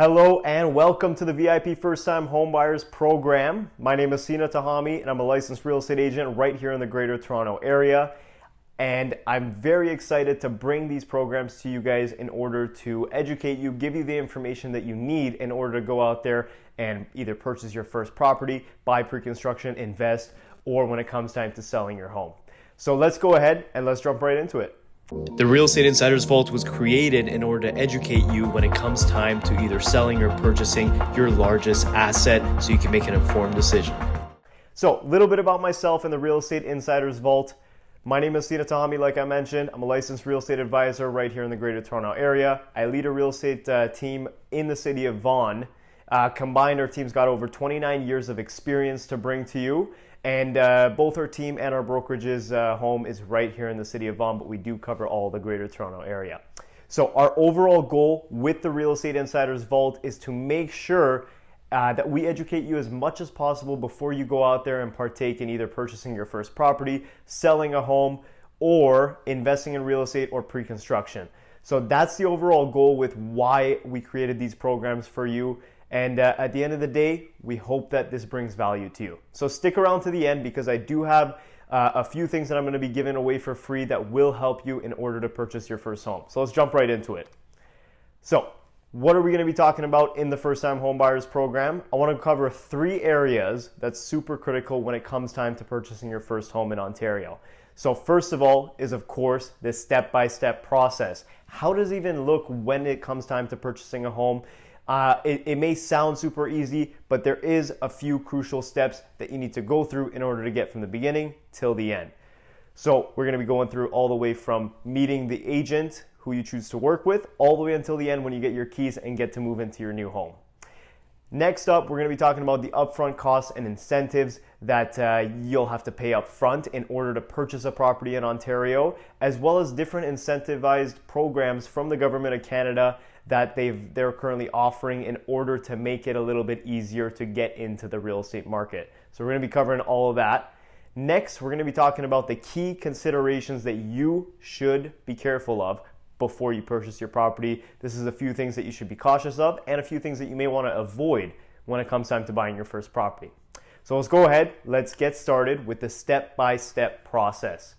Hello and welcome to the VIP First Time Homebuyers Program. My name is Sina Tahami and I'm a licensed real estate agent right here in the Greater Toronto area. And I'm very excited to bring these programs to you guys in order to educate you, give you the information that you need in order to go out there and either purchase your first property, buy pre-construction, invest, or when it comes time to selling your home. So let's go ahead and let's jump right into it. The Real Estate Insiders Vault was created in order to educate you when it comes time to either selling or purchasing your largest asset so you can make an informed decision. So a little bit about myself and the Real Estate Insiders Vault. My name is Sina Tahami, like I mentioned. I'm a licensed real estate advisor right here in the Greater Toronto area. I lead a real estate team in the city of Vaughan. Combined, our team's got over 29 years of experience to bring to you. And both our team and our brokerage's home is right here in the city of Vaughan, but we do cover all the Greater Toronto area. So our overall goal with the Real Estate Insiders Vault is to make sure that we educate you as much as possible before you go out there and partake in either purchasing your first property, selling a home, or investing in real estate or pre-construction. So that's the overall goal with why we created these programs for you. And at the end of the day, we hope that this brings value to you. So stick around to the end because I do have a few things that I'm going to be giving away for free that will help you in order to purchase your first home. So let's jump right into it. So what are we going to be talking about in the First Time Homebuyers program? I want to cover 3 areas that's super critical when it comes time to purchasing your first home in Ontario. So first of all is, of course, this step-by-step process. How does it even look when it comes time to purchasing a home? It may sound super easy, but there is a few crucial steps that you need to go through in order to get from the beginning till the end. So we're going to be going through all the way from meeting the agent who you choose to work with, all the way until the end when you get your keys and get to move into your new home. Next up, we're going to be talking about the upfront costs and incentives that you'll have to pay up front in order to purchase a property in Ontario, as well as different incentivized programs from the Government of Canada that they're currently offering in order to make it a little bit easier to get into the real estate market. So we're going to be covering all of that. Next, we're going to be talking about the key considerations that you should be careful of before you purchase your property. This is a few things that you should be cautious of and a few things that you may want to avoid when it comes time to buying your first property. So let's go ahead, let's get started with the step-by-step process.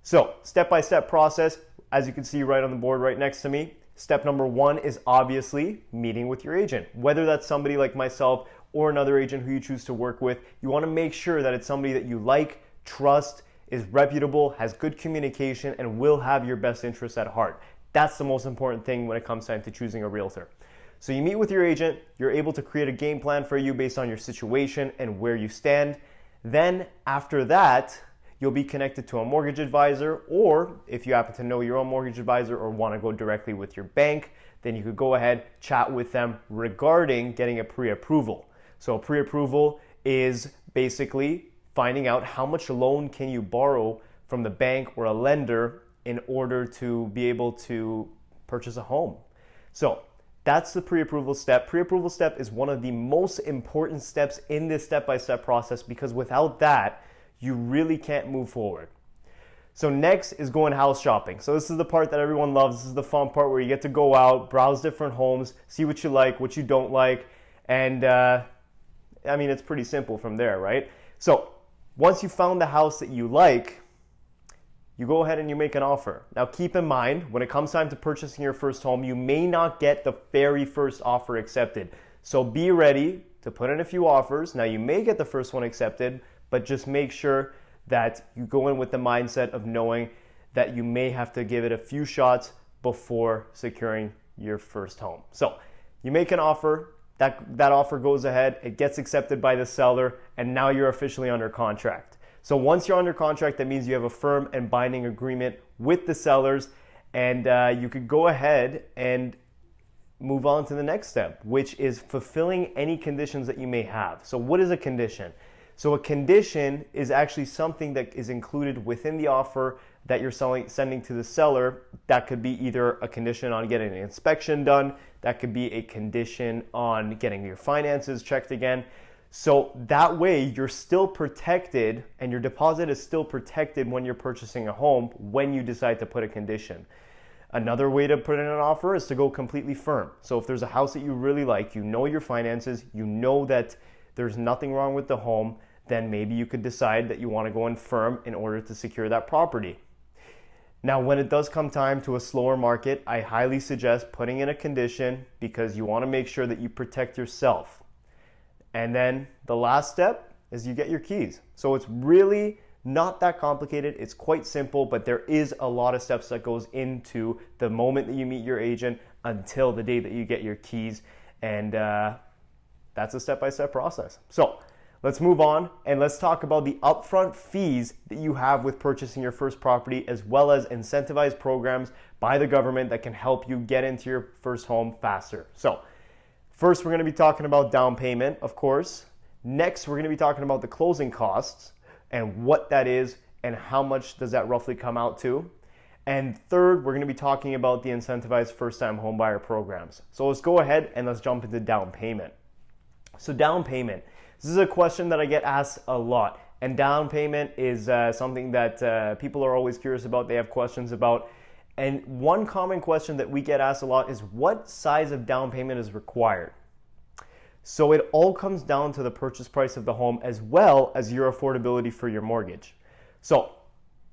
So step-by-step process, as you can see right on the board right next to me, step number 1 is obviously meeting with your agent. Whether that's somebody like myself or another agent who you choose to work with, you want to make sure that it's somebody that you like, trust, is reputable, has good communication, and will have your best interests at heart. That's the most important thing when it comes time to choosing a realtor. So you meet with your agent, you're able to create a game plan for you based on your situation and where you stand. Then after that, you'll be connected to a mortgage advisor, or if you happen to know your own mortgage advisor or want to go directly with your bank, then you could go ahead, chat with them regarding getting a pre-approval. So a pre-approval is basically finding out how much loan can you borrow from the bank or a lender in order to be able to purchase a home. So that's the pre-approval step. Pre-approval step is one of the most important steps in this step-by-step process because without that, you really can't move forward. So next is going house shopping. So this is the part that everyone loves. This is the fun part where you get to go out, browse different homes, see what you like, what you don't like. And I mean, it's pretty simple from there, right? So once you found the house that you like, you go ahead and you make an offer. Now keep in mind, when it comes time to purchasing your first home, you may not get the very first offer accepted. So be ready to put in a few offers. Now you may get the first one accepted, but just make sure that you go in with the mindset of knowing that you may have to give it a few shots before securing your first home. So you make an offer, that offer goes ahead, it gets accepted by the seller, and now you're officially under contract. So once you're under contract, that means you have a firm and binding agreement with the sellers, and you could go ahead and move on to the next step, which is fulfilling any conditions that you may have. So what is a condition? So a condition is actually something that is included within the offer that you're sending to the seller. That could be either a condition on getting an inspection done, that could be a condition on getting your finances checked again. So that way you're still protected and your deposit is still protected when you're purchasing a home when you decide to put a condition. Another way to put in an offer is to go completely firm. So if there's a house that you really like, you know your finances, you know that there's nothing wrong with the home, then maybe you could decide that you want to go in firm in order to secure that property. Now, when it does come time to a slower market, I highly suggest putting in a condition because you want to make sure that you protect yourself. And then the last step is you get your keys. So it's really not that complicated. It's quite simple, but there is a lot of steps that goes into the moment that you meet your agent until the day that you get your keys. And that's a step-by-step process. So let's move on and let's talk about the upfront fees that you have with purchasing your first property, as well as incentivized programs by the government that can help you get into your first home faster. So first, we're going to be talking about down payment, of course. Next, we're going to be talking about the closing costs and what that is and how much does that roughly come out to. And third, we're going to be talking about the incentivized first-time homebuyer programs. So let's go ahead and let's jump into down payment. So down payment. This is a question that I get asked a lot, and down payment is something that people are always curious about. They have questions about, and one common question that we get asked a lot is what size of down payment is required? So it all comes down to the purchase price of the home as well as your affordability for your mortgage. So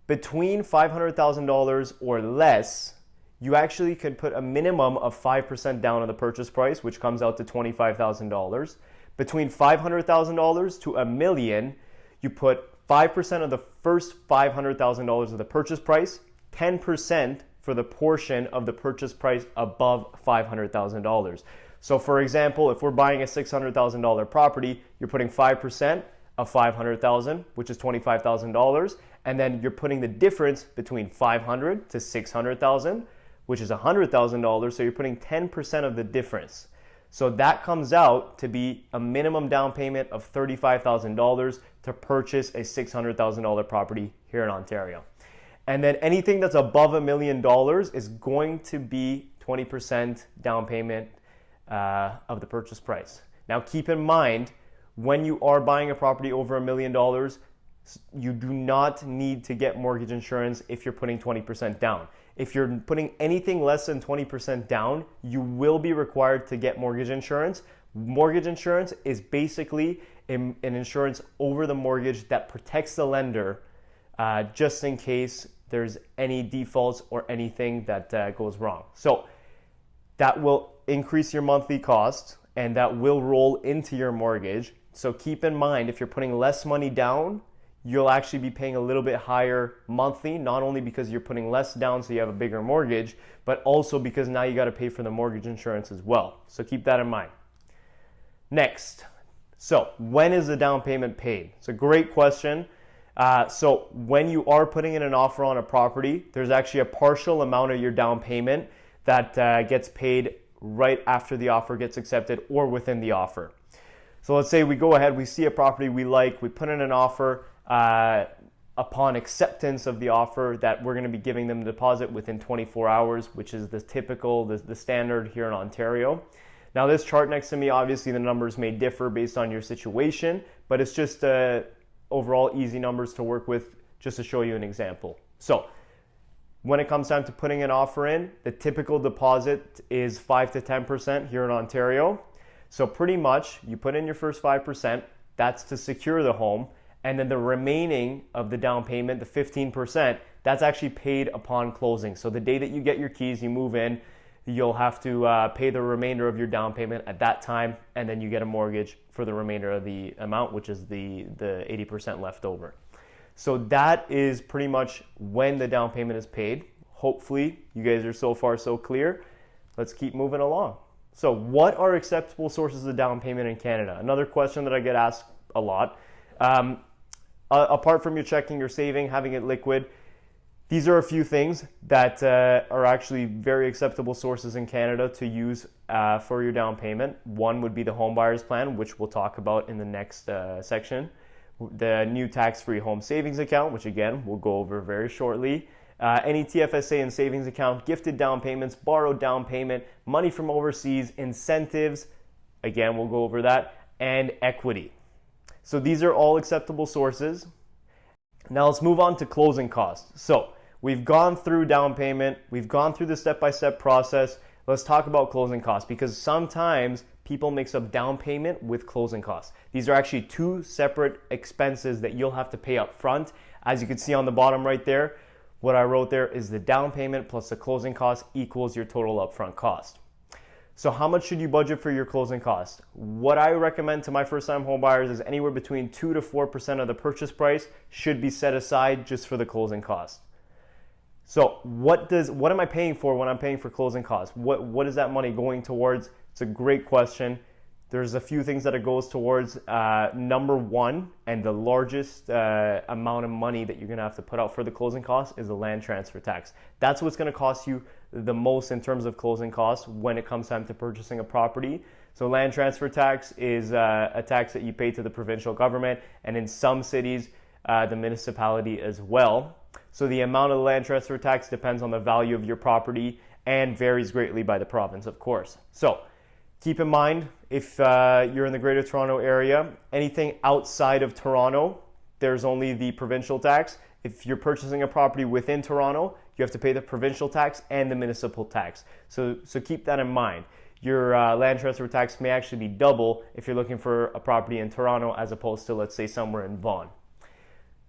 between $500,000 or less, you actually could put a minimum of 5% down on the purchase price, which comes out to $25,000. Between $500,000 to $1 million, you put 5% of the first $500,000 of the purchase price, 10% for the portion of the purchase price above $500,000. So for example, if we're buying a $600,000 property, you're putting 5% of $500,000, which is $25,000, and then you're putting the difference between $500,000 to $600,000, which is $100,000, so you're putting 10% of the difference. So that comes out to be a minimum down payment of $35,000 to purchase a $600,000 property here in Ontario. And then anything that's above $1 million is going to be 20% down payment of the purchase price. Now keep in mind, when you are buying a property over $1 million, you do not need to get mortgage insurance if you're putting 20% down. If you're putting anything less than 20% down, you will be required to get mortgage insurance. Mortgage insurance is basically an insurance over the mortgage that protects the lender just in case there's any defaults or anything that goes wrong. So that will increase your monthly cost and that will roll into your mortgage. So keep in mind, if you're putting less money down, you'll actually be paying a little bit higher monthly, not only because you're putting less down so you have a bigger mortgage, but also because now you got to pay for the mortgage insurance as well. So keep that in mind. Next, so when is the down payment paid? It's a great question. So when you are putting in an offer on a property, there's actually a partial amount of your down payment that gets paid right after the offer gets accepted or within the offer. So let's say we go ahead, we see a property we like, we put in an offer. Upon acceptance of the offer, that we're going to be giving them the deposit within 24 hours, which is the typical, the standard here in Ontario. Now this chart next to me, obviously the numbers may differ based on your situation, but it's just overall easy numbers to work with just to show you an example. So when it comes time to putting an offer in, the typical deposit is 5 to 10% here in Ontario. So pretty much you put in your first 5%, that's to secure the home. And then the remaining of the down payment, the 15%, that's actually paid upon closing. So the day that you get your keys, you move in, you'll have to pay the remainder of your down payment at that time, and then you get a mortgage for the remainder of the amount, which is the 80% left over. So that is pretty much when the down payment is paid. Hopefully you guys are so far so clear. Let's keep moving along. So what are acceptable sources of down payment in Canada? Another question that I get asked a lot. Apart from your checking, your saving, having it liquid, these are a few things that are actually very acceptable sources in Canada to use for your down payment. One would be the home buyer's plan, which we'll talk about in the next section. The new tax-free home savings account, which again, we'll go over very shortly. Any TFSA and savings account, gifted down payments, borrowed down payment, money from overseas, incentives, again, we'll go over that, and equity. So these are all acceptable sources. Now let's move on to closing costs. So we've gone through down payment, we've gone through the step-by-step process. Let's talk about closing costs, because sometimes people mix up down payment with closing costs. These are actually two separate expenses that you'll have to pay up front. As you can see on the bottom right there, what I wrote there is the down payment plus the closing cost equals your total upfront cost. So how much should you budget for your closing costs? What I recommend to my first-time home buyers is anywhere between 2 to 4% of the purchase price should be set aside just for the closing costs. So what am I paying for when I'm paying for closing costs? What is that money going towards? It's a great question. There's a few things that it goes towards. Number one, and the largest amount of money that you're gonna have to put out for the closing costs is the land transfer tax. That's what's gonna cost you the most in terms of closing costs when it comes time to purchasing a property. So land transfer tax is a tax that you pay to the provincial government, and in some cities, the municipality as well. So the amount of the land transfer tax depends on the value of your property and varies greatly by the province, of course. So keep in mind, if you're in the Greater Toronto area, anything outside of Toronto, there's only the provincial tax. If you're purchasing a property within Toronto, you have to pay the provincial tax and the municipal tax. So keep that in mind. Your land transfer tax may actually be double if you're looking for a property in Toronto as opposed to, let's say, somewhere in Vaughan.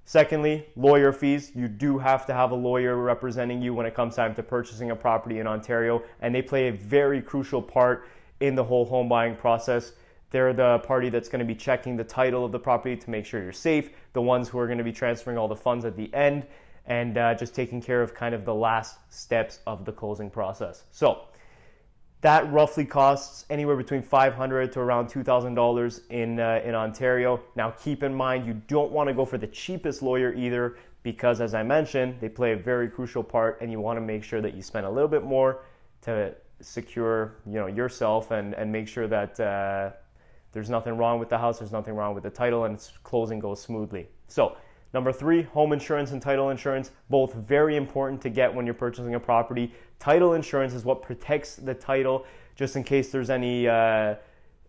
Secondly, lawyer fees. You do have to have a lawyer representing you when it comes time to purchasing a property in Ontario, and they play a very crucial part in the whole home buying process. They're the party that's going to be checking the title of the property to make sure you're safe, the ones who are going to be transferring all the funds at the end, and just taking care of kind of the last steps of the closing process. So that roughly costs anywhere between $500 to around $2,000 in Ontario. Now keep in mind, you don't want to go for the cheapest lawyer either, because as I mentioned, they play a very crucial part, and you want to make sure that you spend a little bit more to secure yourself and make sure that there's nothing wrong with the house, there's nothing wrong with the title, and its closing goes smoothly. So number three, home insurance and title insurance, both very important to get when you're purchasing a property. Title insurance is what protects the title just in case there's any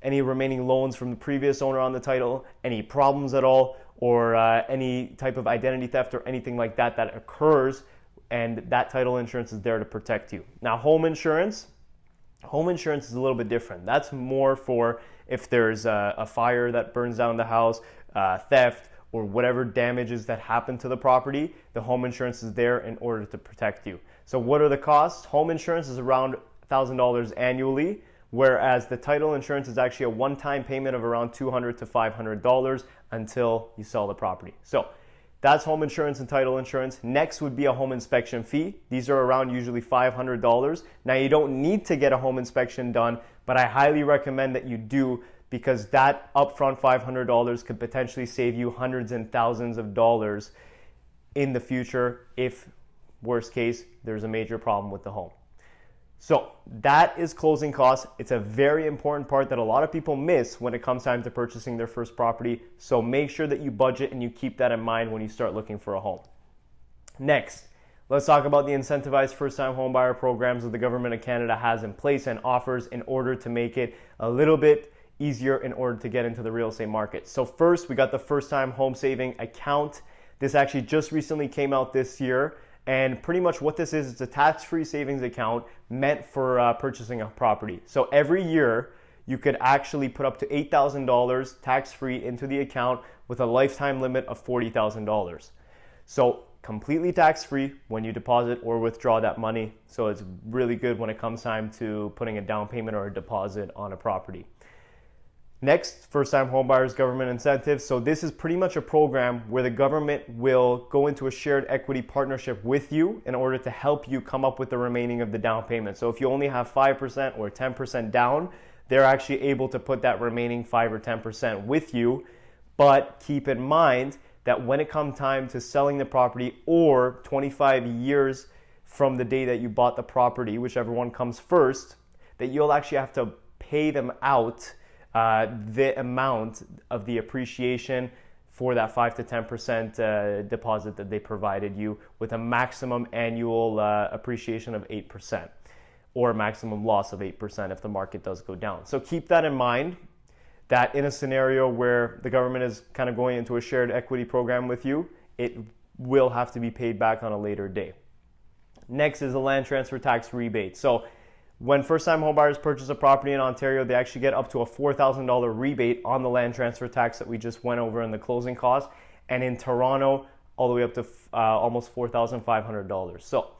remaining loans from the previous owner on the title, any problems at all, or any type of identity theft or anything like that that occurs, and that title insurance is there to protect you. Now home insurance is a little bit different. That's more for if there's a fire that burns down the house, theft, or whatever damages that happen to the property. The home insurance is there in order to protect you. So what are the costs? Home insurance is around $1,000 annually, whereas the title insurance is actually a one-time payment of around $200 to $500 until you sell the property. So that's home insurance and title insurance. Next would be a home inspection fee. These are around usually $500. Now you don't need to get a home inspection done, but I highly recommend that you do, because that upfront $500 could potentially save you hundreds and thousands of dollars in the future if, worst case, there's a major problem with the home. So that is closing costs. It's a very important part that a lot of people miss when it comes time to purchasing their first property. So make sure that you budget and you keep that in mind when you start looking for a home. Next, let's talk about the incentivized first-time homebuyer programs that the government of Canada has in place and offers in order to make it a little bit easier in order to get into the real estate market. So first, we got the first-time home saving account. This actually just recently came out this year. And pretty much what this is, it's a tax-free savings account meant for purchasing a property. So every year, you could actually put up to $8,000 tax-free into the account with a lifetime limit of $40,000. So completely tax-free when you deposit or withdraw that money. So it's really good when it comes time to putting a down payment or a deposit on a property. Next, first-time homebuyers government incentives. So this is pretty much a program where the government will go into a shared equity partnership with you in order to help you come up with the remaining of the down payment. So if you only have 5% or 10% down, they're actually able to put that remaining 5 or 10% with you. But keep in mind that when it comes time to selling the property, or 25 years from the day that you bought the property, whichever one comes first, that you'll actually have to pay them out the amount of the appreciation for that 5 to 10% deposit that they provided you, with a maximum annual appreciation of 8% or a maximum loss of 8% if the market does go down. So keep that in mind, that in a scenario where the government is kind of going into a shared equity program with you, it will have to be paid back on a later day. Next is the land transfer tax rebate. So when first-time homebuyers purchase a property in Ontario, they actually get up to a $4,000 rebate on the land transfer tax that we just went over in the closing cost. And in Toronto, all the way up to almost $4,500. So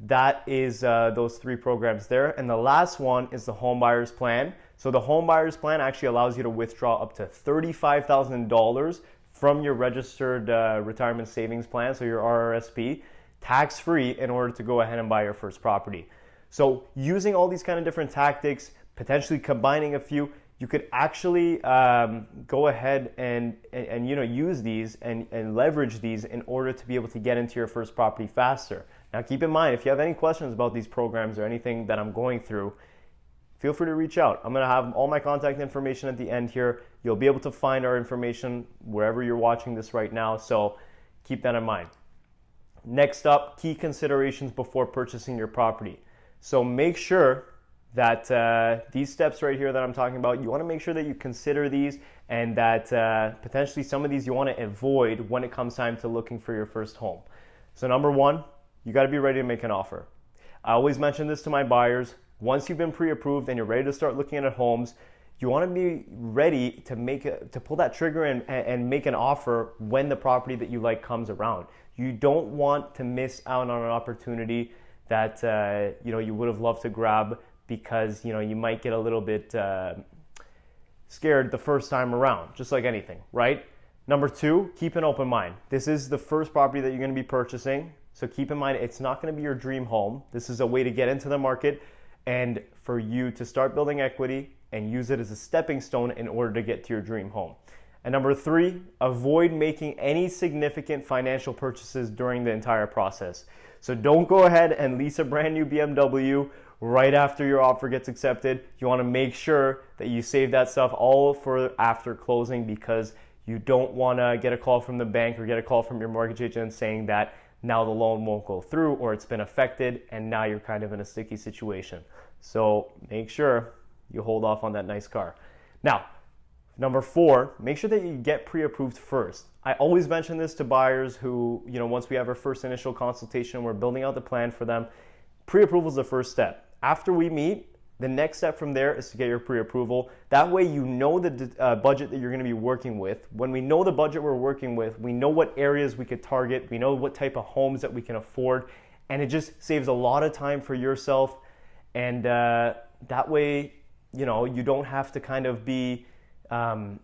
that is those three programs there. And the last one is the homebuyers plan. So the homebuyers plan actually allows you to withdraw up to $35,000 from your registered retirement savings plan, so your RRSP, tax-free in order to go ahead and buy your first property. So using all these kind of different tactics, potentially combining a few, you could actually go ahead and use these and leverage these in order to be able to get into your first property faster. Now keep in mind, if you have any questions about these programs or anything that I'm going through, feel free to reach out. I'm going to have all my contact information at the end here. You'll be able to find our information wherever you're watching this right now, so keep that in mind. Next up, key considerations before purchasing your property. So make sure that these steps right here that I'm talking about, you want to make sure that you consider these, and that potentially some of these you want to avoid when it comes time to looking for your first home. So number one, you got to be ready to make an offer. I always mention this to my buyers. Once you've been pre-approved and you're ready to start looking at homes, you want to be ready to pull that trigger and make an offer when the property that you like comes around. You don't want to miss out on an opportunity that you would have loved to grab, because you might get a little bit scared the first time around, just like anything, right? Number two, keep an open mind. This is the first property that you're going to be purchasing, so keep in mind it's not going to be your dream home. This is a way to get into the market and for you to start building equity and use it as a stepping stone in order to get to your dream home. And number three, avoid making any significant financial purchases during the entire process. So don't go ahead and lease a brand new BMW right after your offer gets accepted. You want to make sure that you save that stuff all for after closing, because you don't want to get a call from the bank or get a call from your mortgage agent saying that now the loan won't go through or it's been affected and now you're kind of in a sticky situation. So make sure you hold off on that nice car. Now, number four, make sure that you get pre-approved first. I always mention this to buyers who, once we have our first initial consultation, we're building out the plan for them. Pre-approval is the first step. After we meet, the next step from there is to get your pre-approval. That way you know the budget that you're going to be working with. When we know the budget we're working with, we know what areas we could target, we know what type of homes that we can afford, and it just saves a lot of time for yourself. And that way, you don't have to kind of be all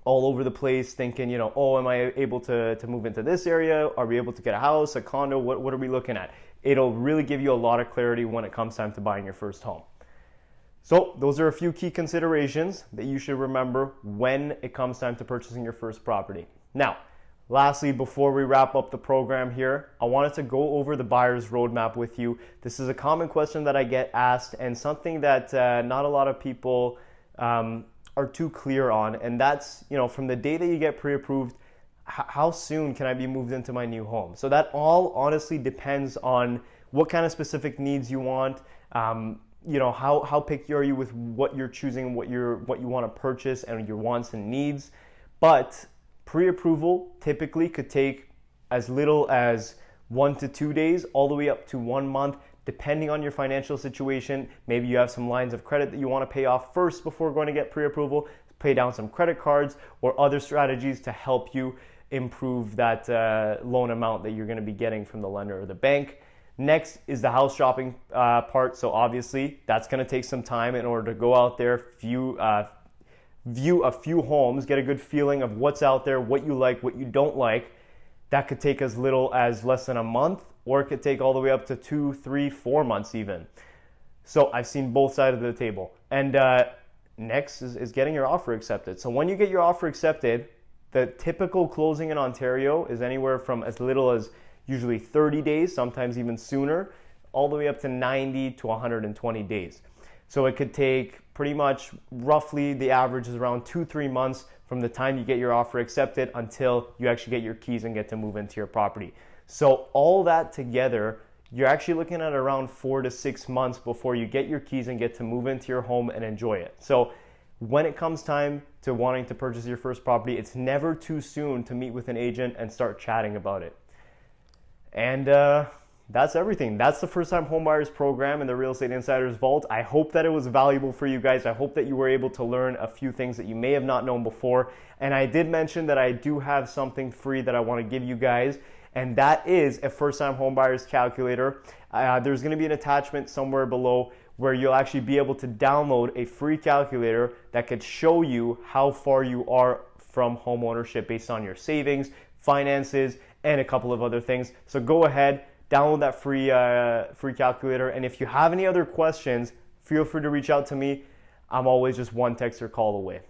over the place thinking, oh, am I able to move into this area? Are we able to get a house, a condo? What are we looking at? It'll really give you a lot of clarity when it comes time to buying your first home. So those are a few key considerations that you should remember when it comes time to purchasing your first property. Now, lastly, before we wrap up the program here, I wanted to go over the buyer's roadmap with you. This is a common question that I get asked, and something that not a lot of people are too clear on, and that's, from the day that you get pre-approved, how soon can I be moved into my new home? So that all honestly depends on what kind of specific needs you want. How picky are you with what you're choosing, what you want to purchase, and your wants and needs. But pre-approval typically could take as little as 1 to 2 days, all the way up to 1 month, depending on your financial situation. Maybe you have some lines of credit that you want to pay off first before going to get pre-approval, pay down some credit cards or other strategies to help you improve that loan amount that you're going to be getting from the lender or the bank. Next is the house shopping part. So obviously that's going to take some time in order to go out there, view a few homes, get a good feeling of what's out there, what you like, what you don't like. That could take as little as less than a month, or it could take all the way up to 2, 3, 4 months even. So I've seen both sides of the table. And next is getting your offer accepted. So when you get your offer accepted, the typical closing in Ontario is anywhere from as little as usually 30 days, sometimes even sooner, all the way up to 90 to 120 days. So it could take pretty much roughly the average is around 2-3 months from the time you get your offer accepted until you actually get your keys and get to move into your property. So all that together, you're actually looking at around 4 to 6 months before you get your keys and get to move into your home and enjoy it. So when it comes time to wanting to purchase your first property, it's never too soon to meet with an agent and start chatting about it. And that's everything. That's the First Time Homebuyers program in the Real Estate Insiders Vault. I hope that it was valuable for you guys. I hope that you were able to learn a few things that you may have not known before. And I did mention that I do have something free that I want to give you guys, and that is a First Time Homebuyers calculator. There's going to be an attachment somewhere below where you'll actually be able to download a free calculator that could show you how far you are from home ownership based on your savings, finances, and a couple of other things. So go ahead, download that free calculator. And if you have any other questions, feel free to reach out to me. I'm always just one text or call away.